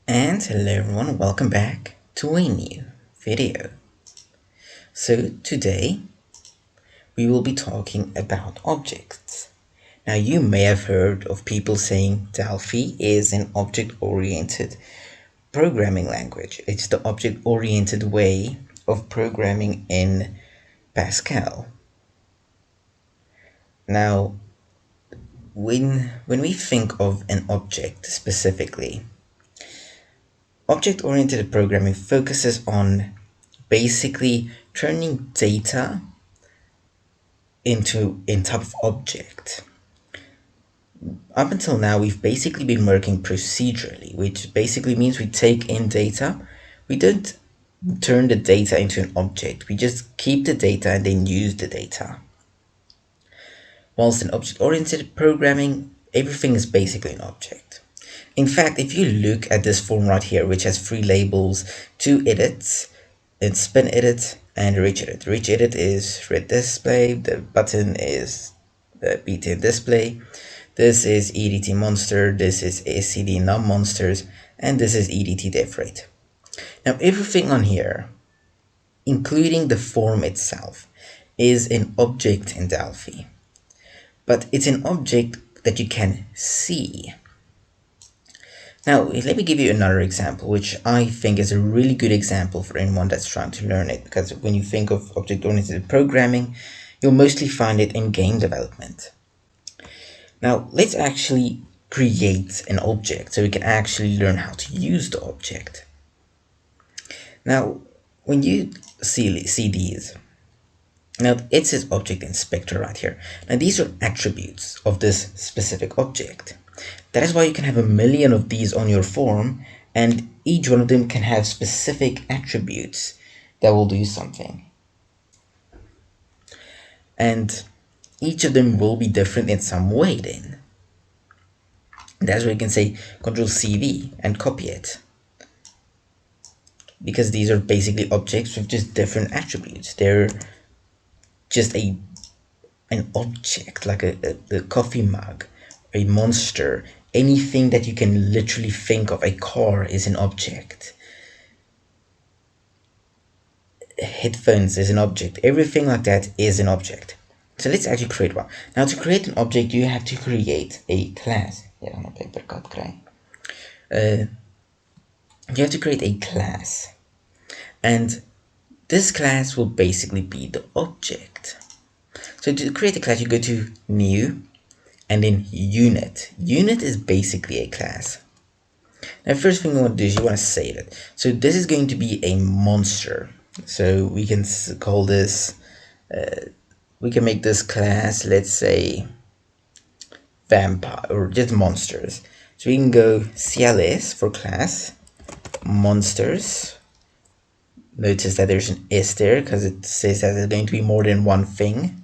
And hello everyone, welcome back to a new video. So today we will be talking about objects. Now you may have heard of people saying Delphi is an object-oriented programming language. It's the object-oriented way of programming in Pascal. Now when we think of an object specifically, object-oriented programming focuses on basically turning data into a type of object. Up until now, we've basically been working procedurally, which basically means we take in data. We don't turn the data into an object. We just keep the data and then use the data. Whilst in object-oriented programming, everything is basically an object. In fact, if you look at this form right here, which has three labels, two edits, it's spin edit and rich edit. Rich edit is red display, the button is the btn display, this is edt monster, this is scd num monsters, and this is edt def rate. Now everything on here, including the form itself, is an object in Delphi, but it's an object that you can see. Now, let me give you another example, which I think is a really good example for anyone that's trying to learn it, because when you think of object-oriented programming, you'll mostly find it in game development. Now, let's actually create an object so we can actually learn how to use the object. Now, when you see these, now it says object inspector right here. Now, these are attributes of this specific object. That is why you can have a million of these on your form, and each one of them can have specific attributes that will do something. And each of them will be different in some way then. That's where you can say Ctrl+CV and copy it. Because these are basically objects with just different attributes. They're just an object, like a coffee mug, a monster, anything that you can literally think of. A car is an object. Headphones is an object. Everything like that is an object. So let's actually create one. Now to create an object, you have to create a class. You have to create a class. And this class will basically be the object. So to create a class, you go to new, and then unit. Unit is basically a class. Now first thing you want to do is you want to save it. So this is going to be a monster. So we can call this, we can make this class, let's say, vampire, or just monsters. So we can go CLS for class, monsters. Notice that there's an S there because it says that there's going to be more than one thing.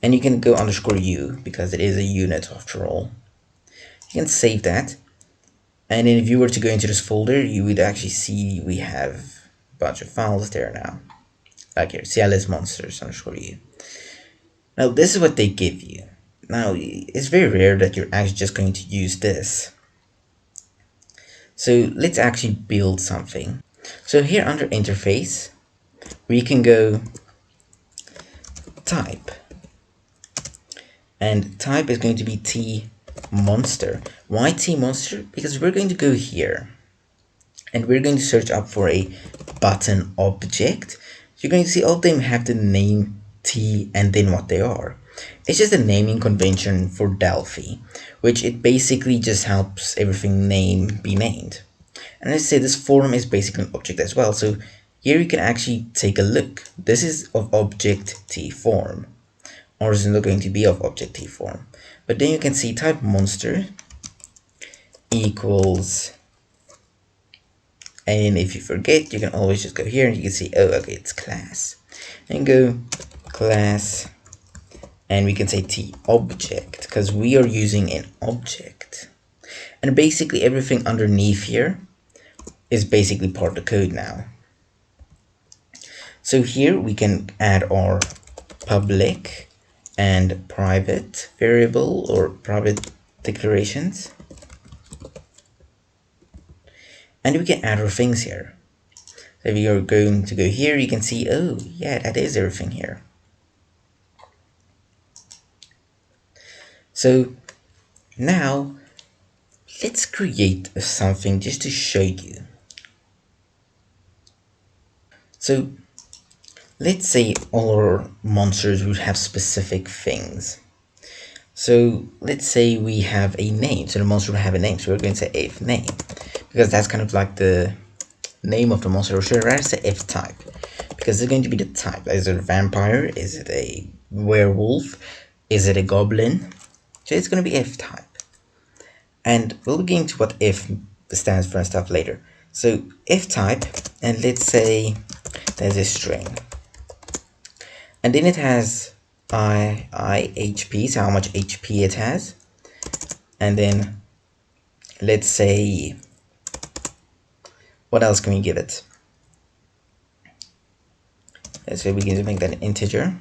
And you can go _u because it is a unit after all. You can save that. And then if you were to go into this folder, you would actually see we have a bunch of files there now. Like here, CLS monsters _u. Now this is what they give you. Now it's very rare that you're actually just going to use this. So let's actually build something. So here under interface, we can go type. And type is going to be T monster. Why T monster? Because we're going to go here and we're going to search up for a button object. You're going to see all of them have the name T and then what they are. It's just a naming convention for Delphi, which it basically just helps everything be named. And let's say this form is basically an object as well. So here you can actually take a look. This is of object T form. Ours is not going to be of object T form. But then you can see type monster equals, and if you forget, you can always just go here and you can see, oh, okay, it's class. And go class, and we can say T object because we are using an object. And basically everything underneath here is basically part of the code now. So here we can add our public and private variable or private declarations. And we can add our things here. So if you're going to go here, you can see, oh yeah, that is everything here. So now let's create something just to show you. So let's say all our monsters would have specific things. So let's say we have a name. So the monster will have a name. So we're going to say if name, because that's kind of like the name of the monster. Or should I rather say if type, because it's going to be the type. Is it a vampire? Is it a werewolf? Is it a goblin? So it's going to be if type. And we'll get into what if stands for and stuff later. So if type, and let's say there's a string, and then it has HP, so how much HP it has, and then let's say, what else can we give it? Let's say we can make that an integer,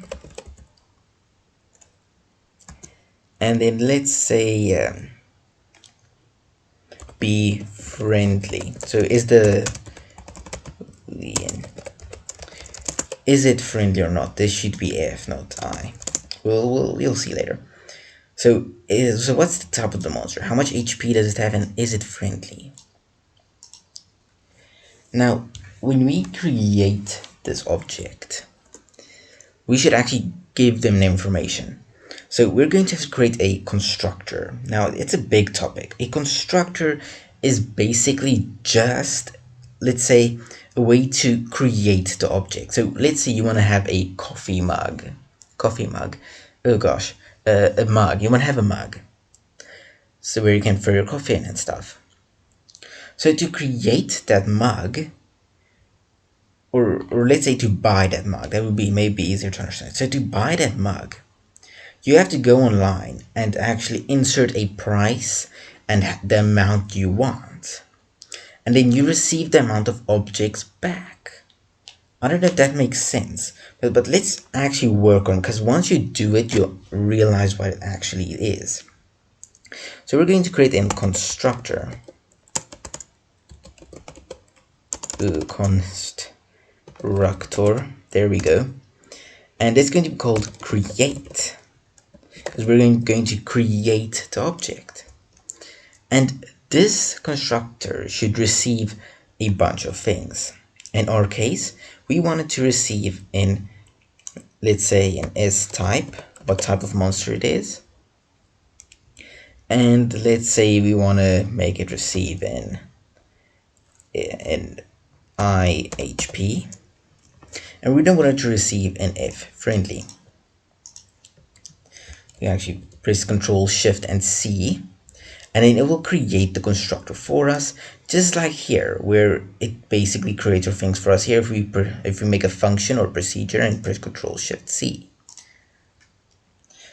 and then let's say be friendly. So is it friendly or not? This should be if, not I. We'll see later. So what's the type of the monster? How much HP does it have, and is it friendly? Now, when we create this object, we should actually give them the information. So we're going to create a constructor. Now, it's a big topic. A constructor is basically just, let's say, a way to create the object. So let's say you want to have a coffee mug. Oh gosh, a mug. You want to have a mug. So where you can throw your coffee in and stuff. So to create that mug, or let's say to buy that mug, that would be maybe easier to understand. So to buy that mug, you have to go online and actually insert a price and the amount you want. And then you receive the amount of objects back. I don't know if that makes sense, but let's actually work on it, because once you do it, you'll realize what it actually is. So we're going to create a constructor. Constructor, there we go. And it's going to be called create, because we're going to create the object. And this constructor should receive a bunch of things. In our case, we wanted to receive in, let's say, an S type, what type of monster it is. And let's say we want to make it receive in IHP. And we don't want it to receive an F, friendly. You actually press Ctrl Shift and C, and then it will create the constructor for us, just like here, where it basically creates our things for us. Here, if we make a function or procedure and press Ctrl Shift C.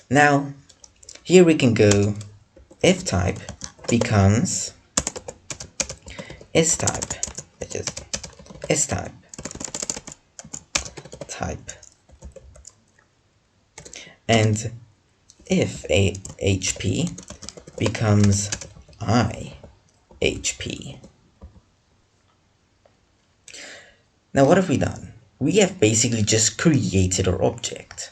Now, here we can go F type becomes S type, which is S type type, and if a HP becomes IHP. Now what have we done? We have basically just created our object,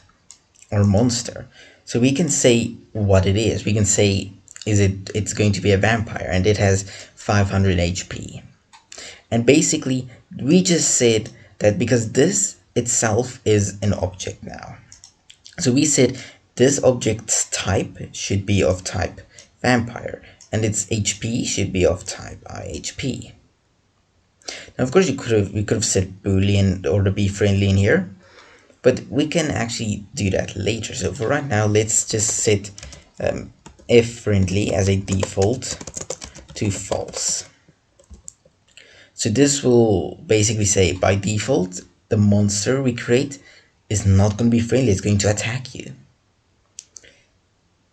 our monster. So we can say what it is. We can say it's going to be a vampire, and it has 500 HP. And basically we just said that because this itself is an object now. So we said this object's type should be of type vampire, and its HP should be of type IHP. Now, of course, we could have said Boolean or to be friendly in here, but we can actually do that later. So for right now, let's just set if friendly as a default to false. So this will basically say by default the monster we create is not going to be friendly, it's going to attack you.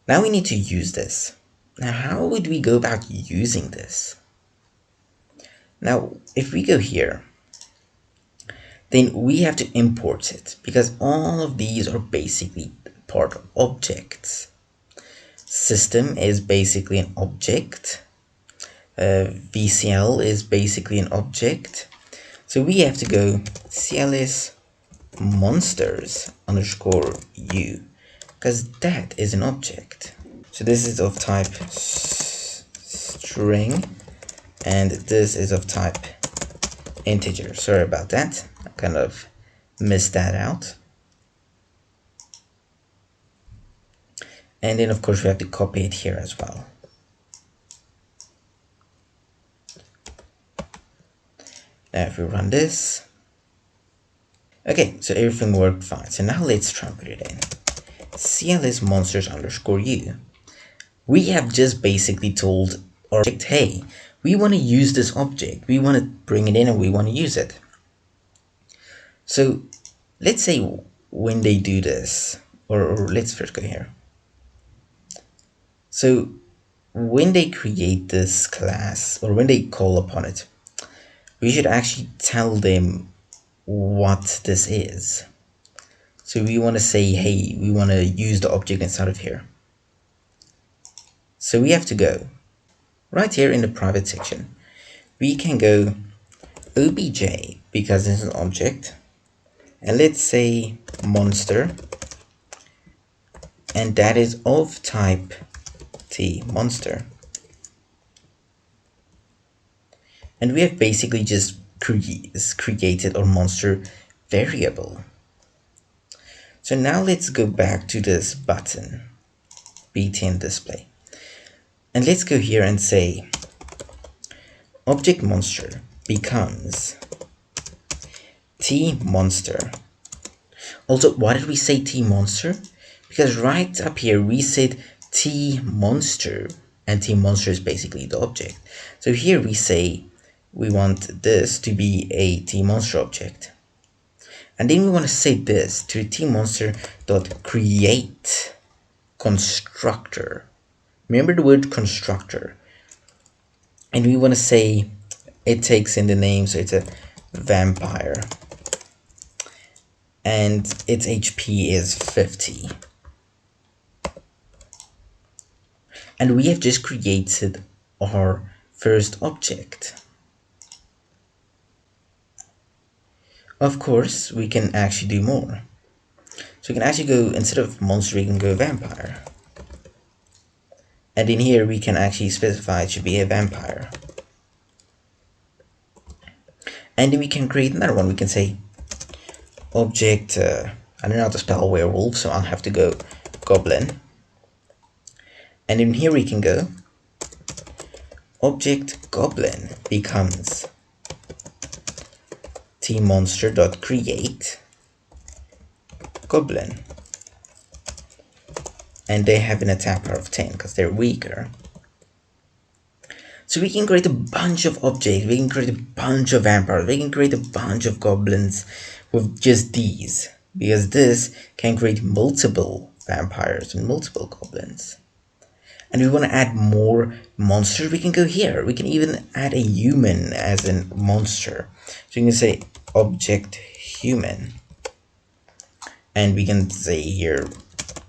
Now we need to use this. Now how would we go about using this? Now if we go here, then we have to import it, because all of these are basically part of objects. System is basically an object. VCL is basically an object. So we have to go cls monsters underscore u, because that is an object. So this is of type string, and this is of type integer. Sorry about that, I kind of missed that out. And then of course we have to copy it here as well. Now if we run this, okay, so everything worked fine. So now let's try and put it in cls monsters underscore u. We have just basically told our object, hey, we want to use this object, we want to bring it in and we want to use it. So let's say when they do this, or let's first go here. So when they create this class, or when they call upon it, we should actually tell them what this is. So we want to say, hey, we want to use the object inside of here. So we have to go right here in the private section. We can go obj, because it's an object, and let's say monster, and that is of type t monster. And we have basically just created our monster variable. So now let's go back to this button, btn display, and let's go here and say object monster becomes t monster. Also, why did we say t monster? Because right up here we said t monster, and t monster is basically the object. So here we say we want this to be a t monster object, and then we want to say this to t monster dot create constructor. Remember the word constructor, and we want to say it takes in the name, so it's a vampire, and its HP is 50. And we have just created our first object. Of course, we can actually do more. So we can actually go, instead of monster, we can go vampire. And in here, we can actually specify it should be a vampire. And then we can create another one. We can say object, I don't know how to spell werewolf, so I'll have to go goblin. And in here we can go object goblin becomes tmonster.create goblin, and they have an attack power of 10 because they're weaker. So we can create a bunch of objects, we can create a bunch of vampires, we can create a bunch of goblins with just these, because this can create multiple vampires and multiple goblins. And we want to add more monsters, we can go here. We can even add a human as a monster. So you can say object human. And we can say here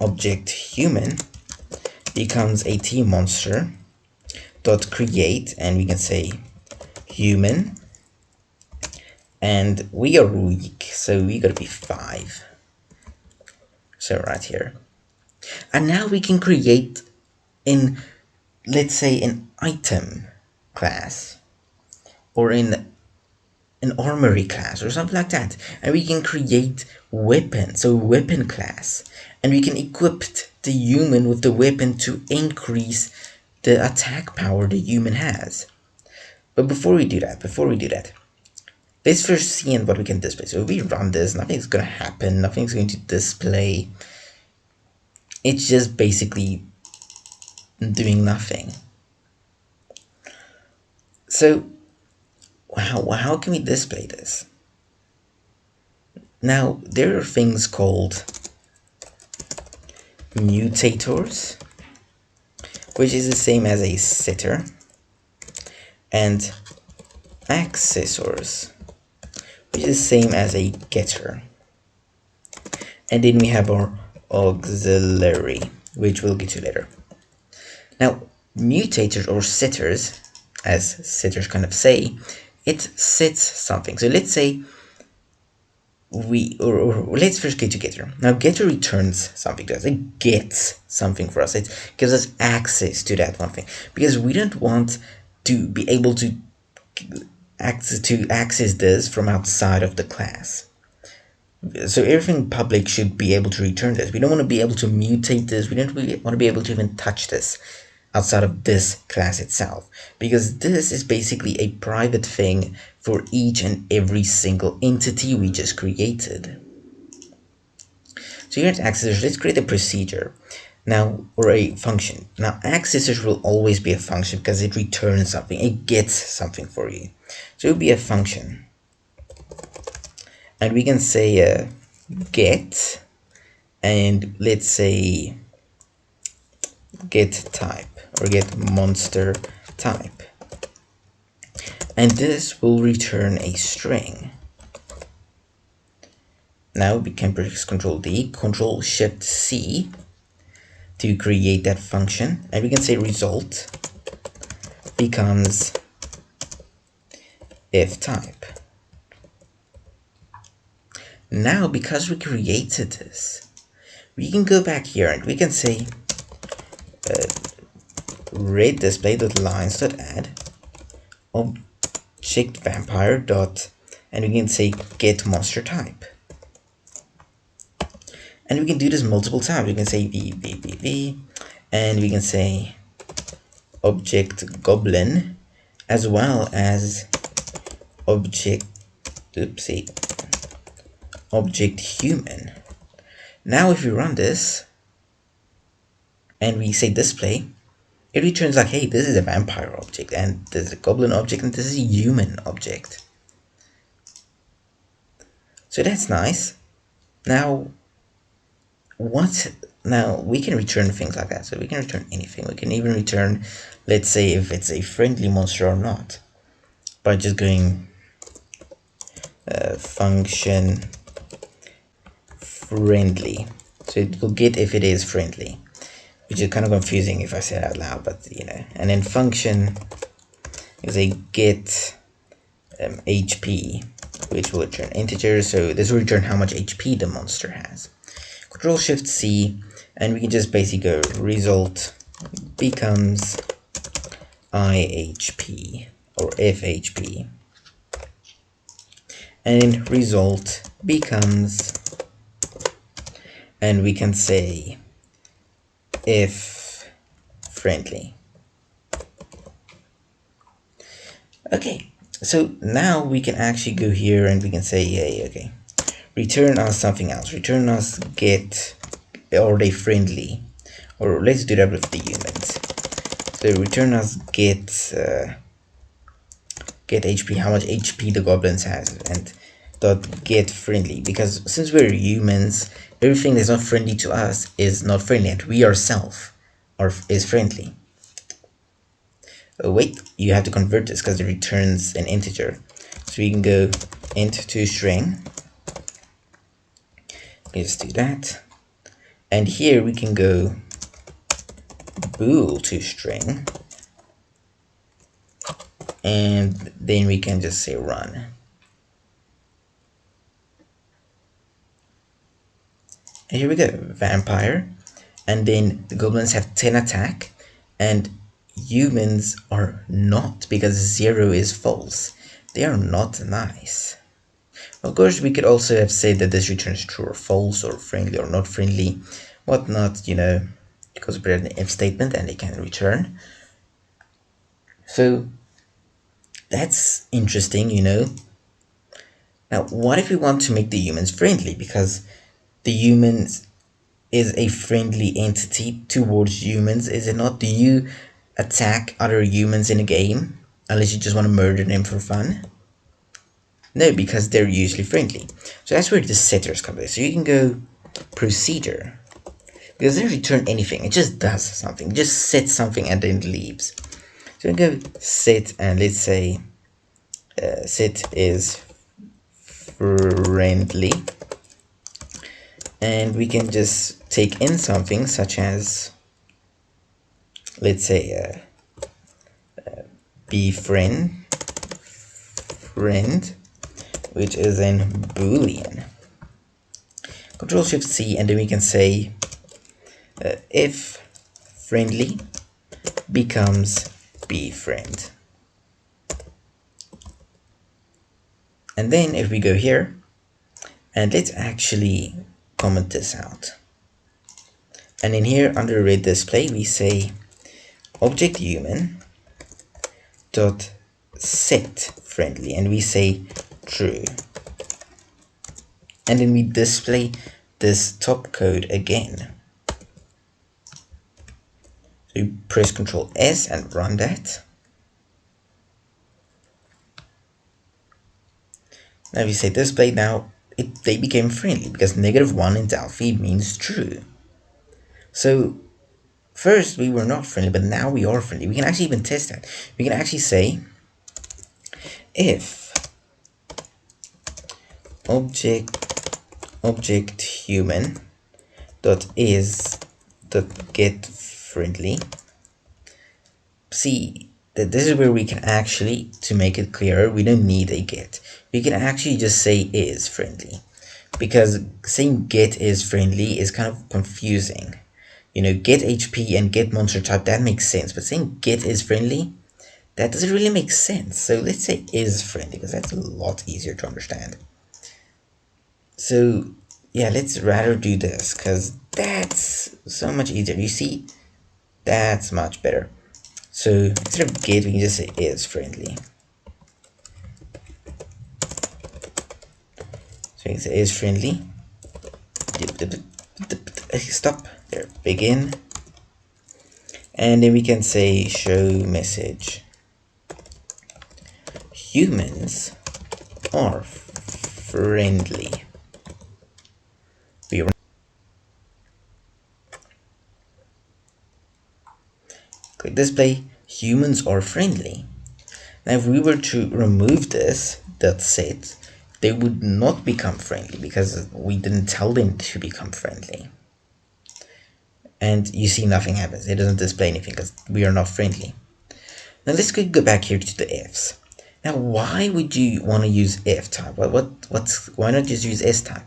object human becomes a t monster dot create, and we can say human. And we are weak, so we gotta be 5. So right here. And now we can create in, let's say, an item class, or in an armory class, or something like that, and we can create weapon, so weapon class, and we can equip the human with the weapon to increase the attack power the human has. But before we do that, let's first see what we can display. So if we run this, nothing's gonna happen, nothing's going to display. It's just basically doing nothing. So how can we display this? Now there are things called mutators, which is the same as a setter, and accessors, which is the same as a getter. And then we have our auxiliary, which we'll get to later. Now, mutators or setters, as setters kind of say, it sets something. So let's say or let's first get to getter. Now getter returns something to us. It gets something for us. It gives us access to that one thing, because we don't want to be able to access this from outside of the class. So everything public should be able to return this. We don't want to be able to mutate this. We don't really want to be able to even touch this outside of this class itself, because this is basically a private thing for each and every single entity we just created. So here at accessors, let's create a procedure now, or a function. Now accessors will always be a function because it returns something, it gets something for you. So it will be a function, and we can say get, and let's say get type or get monster type, and this will return a string. Now we can press Ctrl D, Ctrl Shift C to create that function, and we can say result becomes if type. Now because we created this, we can go back here and we can say red display.lines.add object vampire dot, and we can say get monster type. And we can do this multiple times. We can say v, and we can say object goblin, as well as object human. Now if we run this and we say display, it returns like, hey, this is a vampire object, and this is a goblin object, and this is a human object. So that's nice. Now we can return things like that. So we can return anything. We can even return, let's say, if it's a friendly monster or not, by just going function friendly. So it will get if it is friendly, which is kind of confusing if I say it out loud, but you know. And then function is a get HP, which will return integer. So this will return how much HP the monster has. Control Shift C, and we can just basically go result becomes IHP or FHP, and result becomes, and we can say if friendly. Okay, so now we can actually go here and we can say, yay, okay, return us something else. Return us get, are they friendly? Or let's do that with the humans. So return us get HP, how much HP the goblins has, and dot get friendly, because since we're humans, everything that's not friendly to us is not friendly, and we ourselves is friendly. Oh wait, you have to convert this because it returns an integer. So we can go int to string. Let's do that, and here we can go bool to string, and then we can just say run. And here we go, vampire, and then the goblins have 10 attack, and humans are not, because 0 is false. They are not nice. Of course, we could also have said that this returns true or false, or friendly or not friendly, whatnot, you know, because we put an if statement and they can return. So that's interesting, you know. Now, what if we want to make the humans friendly? Because the humans is a friendly entity towards humans, is it not? Do you attack other humans in a game unless you just want to murder them for fun? No, because they're usually friendly. So that's where the setters come in. So you can go procedure, because it doesn't return anything, it just does something, it just sets something and then leaves. So we can go set, and let's say set is friendly, and we can just take in something such as, let's say befriend, which is in Boolean. Control Shift C, and then we can say if friendly becomes befriend. And then if we go here, and let's actually comment this out. And in here under red display, we say object human dot set friendly, and we say true. And then we display this top code again. So you press Ctrl S and run that. Now we say display. Now they became friendly because -1 in Delphi means true. So first we were not friendly, but now we are friendly. We can actually even test that. We can actually say if object human dot is dot get friendly. See that this is where we can actually, to make it clearer, we don't need a get. We can actually just say is friendly, because saying get is friendly is kind of confusing. You know, get HP and get monster type, that makes sense, but saying get is friendly, that doesn't really make sense. So let's say is friendly, because that's a lot easier to understand. So yeah, let's rather do this, because that's so much easier. You see, that's much better. So instead of get, we can just say is friendly. So we can say is friendly. Stop there, begin. And then we can say show message. Humans are friendly. Click display, humans are friendly. Now if we were to remove this dot set, they would not become friendly because we didn't tell them to become friendly. And you see nothing happens. It doesn't display anything because we are not friendly. Now let's go back here to the ifs. Now why would you want to use if type? Why not just use s type?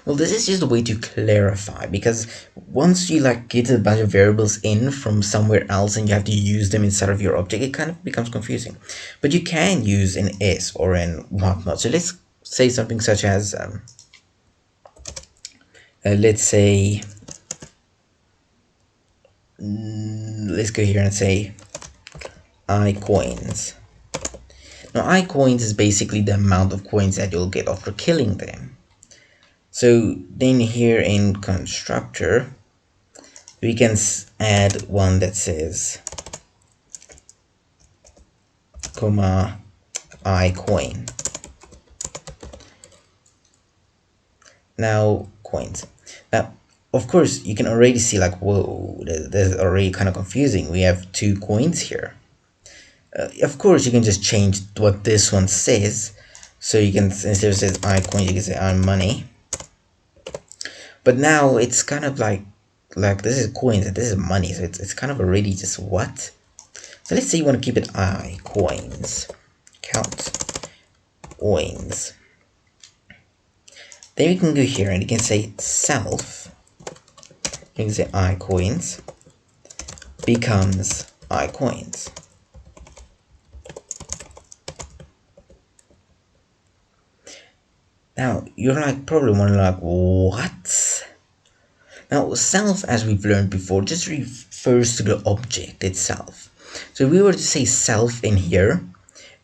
Well, this is just a way to clarify, because once you like get a bunch of variables in from somewhere else and you have to use them inside of your object, it kind of becomes confusing. But you can use an s or an whatnot. So let's say something such as let's say let's go here and say iCoins. Now iCoins is basically the amount of coins that you'll get after killing them. So then here in constructor, we can add one that says comma iCoin. Now coins. Now of course you can already see like, whoa, that's already kind of confusing. We have 2 coins here. Of course you can just change what this one says. So you can, instead of says iCoin, you can say iMoney. But now it's kind of like this is coins and this is money, so it's kind of already just what. So let's say you want to keep it iCoins, count coins. Then you can go here and you can say self. You can say iCoins becomes iCoins. Now you're like probably wondering like, what? Now self, as we've learned before, just refers to the object itself. So if we were to say self in here,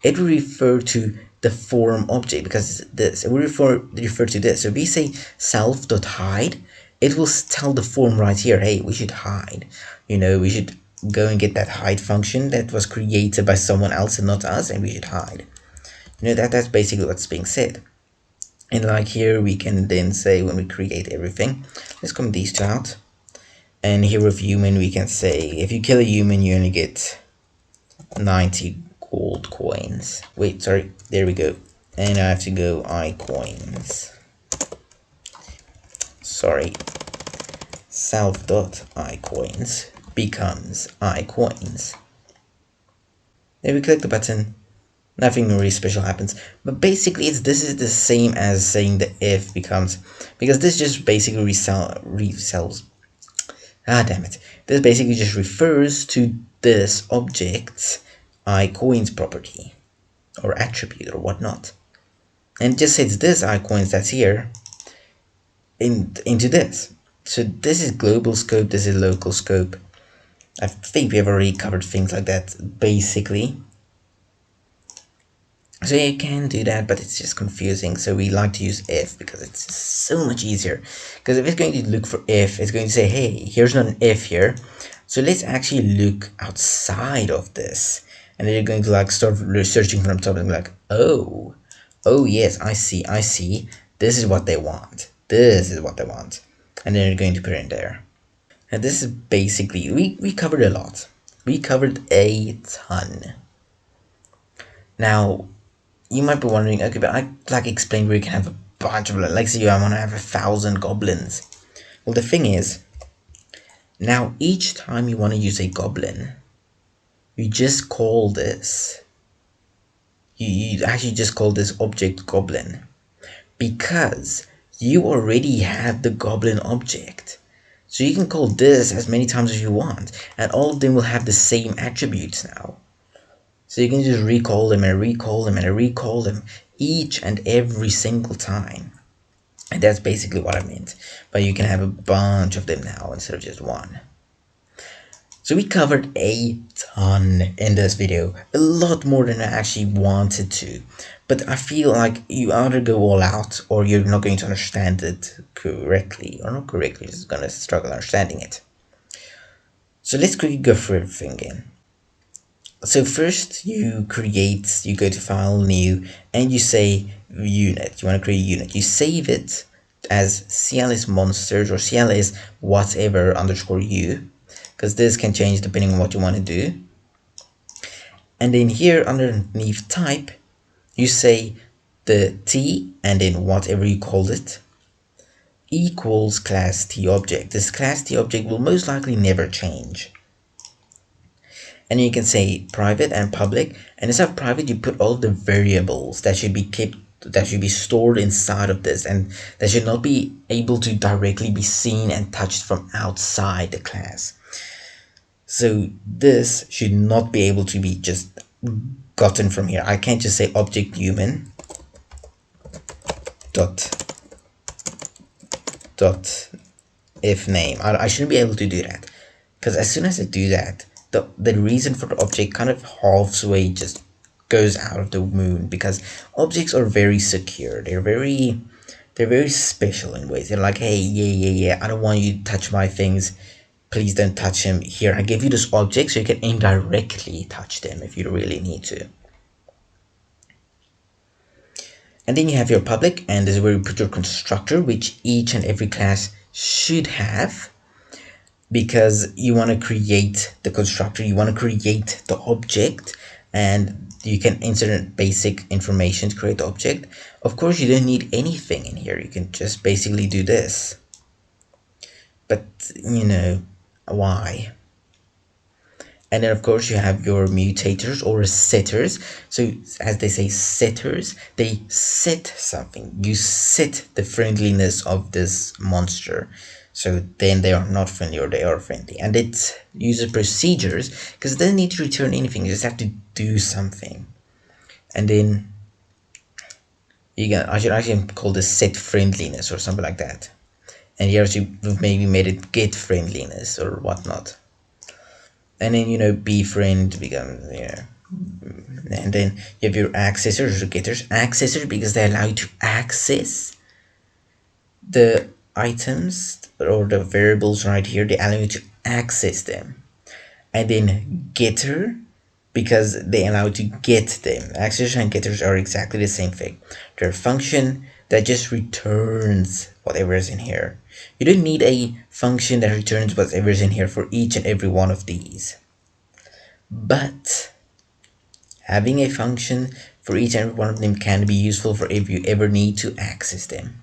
it will refer to the form object, because this it will refer to this. So if we say self.hide, it will tell the form right here, hey, we should hide. You know, we should go and get that hide function that was created by someone else and not us, and we should hide. You know, that's basically what's being said. And like here we can then say, when we create everything, let's comment these 2 out. And here with human we can say, if you kill a human you only get 90 gold coins. Wait, sorry, there we go. And I have to go iCoins. Sorry, self.iCoins becomes iCoins. Then we click the button, nothing really special happens. But basically, this is the same as saying the if becomes, because this just basically resells. Ah, damn it. This basically just refers to this object's iCoins property or attribute or whatnot, and it just sets this iCoins that's here into this. So this is global scope, this is local scope. I think we have already covered things like that basically. So you can do that, but it's just confusing. So we like to use if because it's so much easier. Because if it's going to look for if, it's going to say, hey, here's not an if here. So let's actually look outside of this. And then you're going to like start searching from the top and be like, oh yes, I see. This is what they want. This is what they want. And then you're going to put it in there. And this is basically, we covered a lot. We covered a ton. Now, you might be wondering, okay, but I like explained where you can have a bunch of, like, say I want to have 1,000 goblins. Well, the thing is, now each time you want to use a goblin, you just call this. You actually just call this object goblin because you already have the goblin object. So you can call this as many times as you want, and all of them will have the same attributes now. So you can just recall them and recall them and recall them each and every single time. And that's basically what I meant. But you can have a bunch of them now instead of just one. So we covered a ton in this video, a lot more than I actually wanted to. But I feel like you either go all out or you're not going to understand it correctly. Or not correctly, you're just going to struggle understanding it. So let's quickly go through everything again. So first you go to file, new, and you say unit. You want to create a unit. You save it as CLS monsters or CLS whatever underscore u, because this can change depending on what you want to do. And then here underneath type, you say the T and then whatever you called it equals class T object. This class T object will most likely never change. And you can say private and public, and instead of private you put all the variables that should be kept, that should be stored inside of this, and that should not be able to directly be seen and touched from outside the class. So this should not be able to be just gotten from here. I can't just say object human dot if name. I shouldn't be able to do that, because as soon as I do that, the reason for the object kind of halfway just goes out of the moon, because objects are very secure. They're very special in ways. They're like, hey, yeah, I don't want you to touch my things. Please don't touch him. Here, I give you this object so you can indirectly touch them if you really need to. And then you have your public, and this is where you put your constructor, which each and every class should have, because you want to create the constructor, you want to create the object, and you can insert basic information to create the object. Of course, you don't need anything in here. You can just basically do this. But, you know, why? And then of course you have your mutators or setters. So as they say, setters, they set something. You set the friendliness of this monster. So then they are not friendly or they are friendly. And it uses procedures because it doesn't need to return anything. You just have to do something. And then I should actually call this set friendliness or something like that. And here we've maybe made it get friendliness or whatnot. And then, you know, befriend becomes, you know, and then you have your accessors or getters. Accessors because they allow you to access the items or the variables right here. They allow you to access them. And then getter because they allow you to get them. Accessors and getters are exactly the same thing. They're a function that just returns whatever is in here. You don't need a function that returns whatever is in here for each and every one of these. But having a function for each and every one of them can be useful for if you ever need to access them.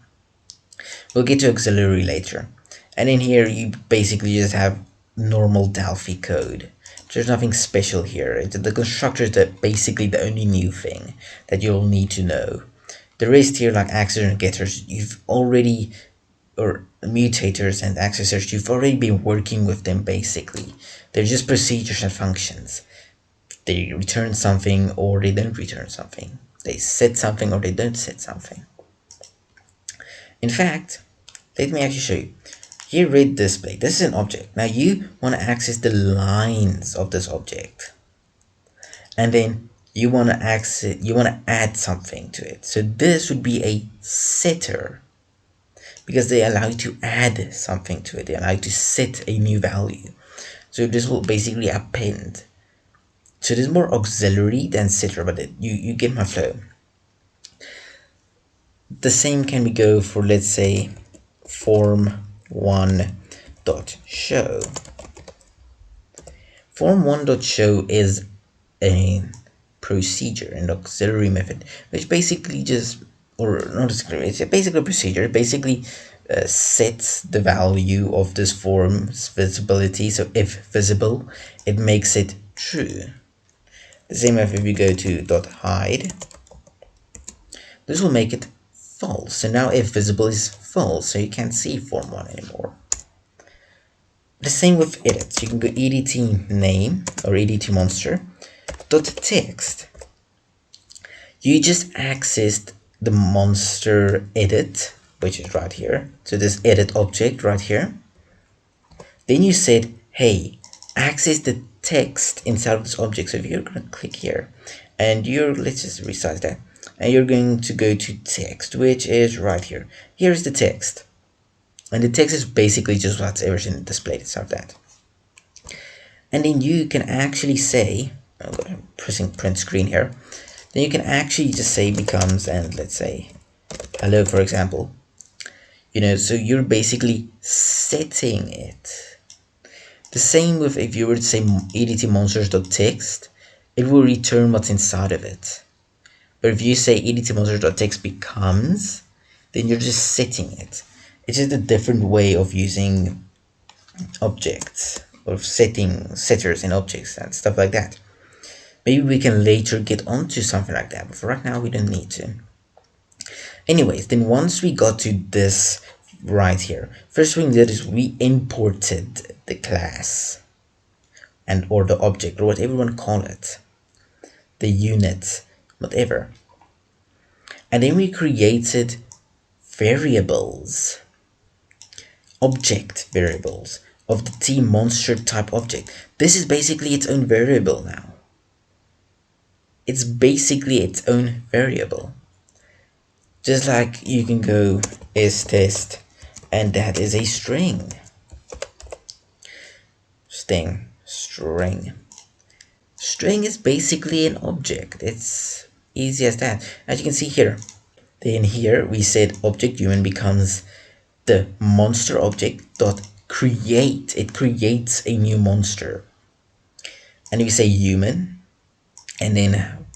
We'll get to auxiliary later. And in here you basically just have normal Delphi code. There's nothing special here. The constructor is basically the only new thing that you'll need to know. The rest here, like accessors and getters, you've already, or mutators and accessors, you've already been working with them basically. They're just procedures and functions. They return something or they don't return something. They set something or they don't set something. In fact, let me actually show you. Here, read display. This is an object. Now you want to access the lines of this object, and then you want to add something to it. So this would be a setter, because they allow you to add something to it. They allow you to set a new value. So this will basically append. So it is more auxiliary than setter, but you get my flow. The same can we go for, let's say, form1.show. Form1.show is a procedure, an auxiliary method, which basically just, or not auxiliary, it's basically a procedure. It basically sets the value of this form's visibility. So if visible, it makes it true. The same if we go to .hide, this will make it false. So now if visible is false, so you can't see form1 anymore. The same with edit. You can go edt name or edt monster .text. You just accessed the monster edit, which is right here. So this edit object right here. Then you said, hey, access the text inside of this object. So if you're going to click here and let's just resize that, and you're going to go to text, which is right here. Here is the text, and the text is basically just what's everything displayed inside of that. And then you can actually say, I'm pressing print screen here, then you can actually just say becomes, and let's say hello, for example. So you're basically setting it. The same with if you were to say edt monsters.text, it will return what's inside of it. But if you say edt monsters.text becomes, then you're just setting it. It's just a different way of using objects, or setters in objects and stuff like that. Maybe we can later get onto something like that, but for right now we don't need to. Anyways, then once we got to this right here, first thing we did is we imported the class or the object, or whatever you want to call it, the unit, whatever. And then we created variables, object variables of the T monster type object. This is basically its own variable now. It's basically its own variable. Just like you can go test, and that is a string. String. String is basically an object. It's easy as that. As you can see here, then here we said object human becomes the monster object dot create. It creates a new monster. And we say human, and then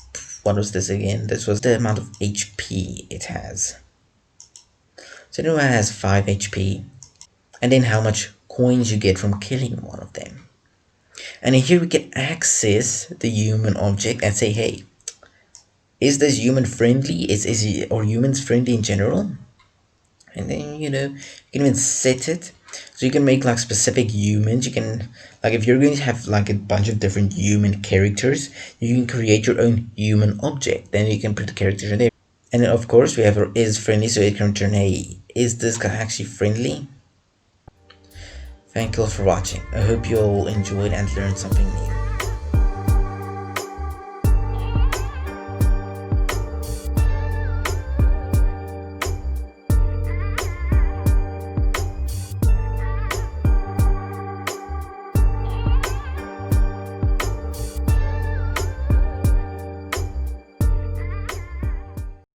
what was this again? This was the amount of HP it has. So now it has 5 HP, and then how much coins you get from killing one of them. And here we can access the human object and say, hey, is this human friendly? Is he, or humans friendly in general? And then you can even set it. So you can make like specific humans. You can, like, if you're going to have like a bunch of different human characters, you can create your own human object. Then you can put the characters in there. And then of course we have our is friendly, so it can return, hey, is this guy actually friendly? Thank you all for watching. I hope you all enjoyed and learned something new.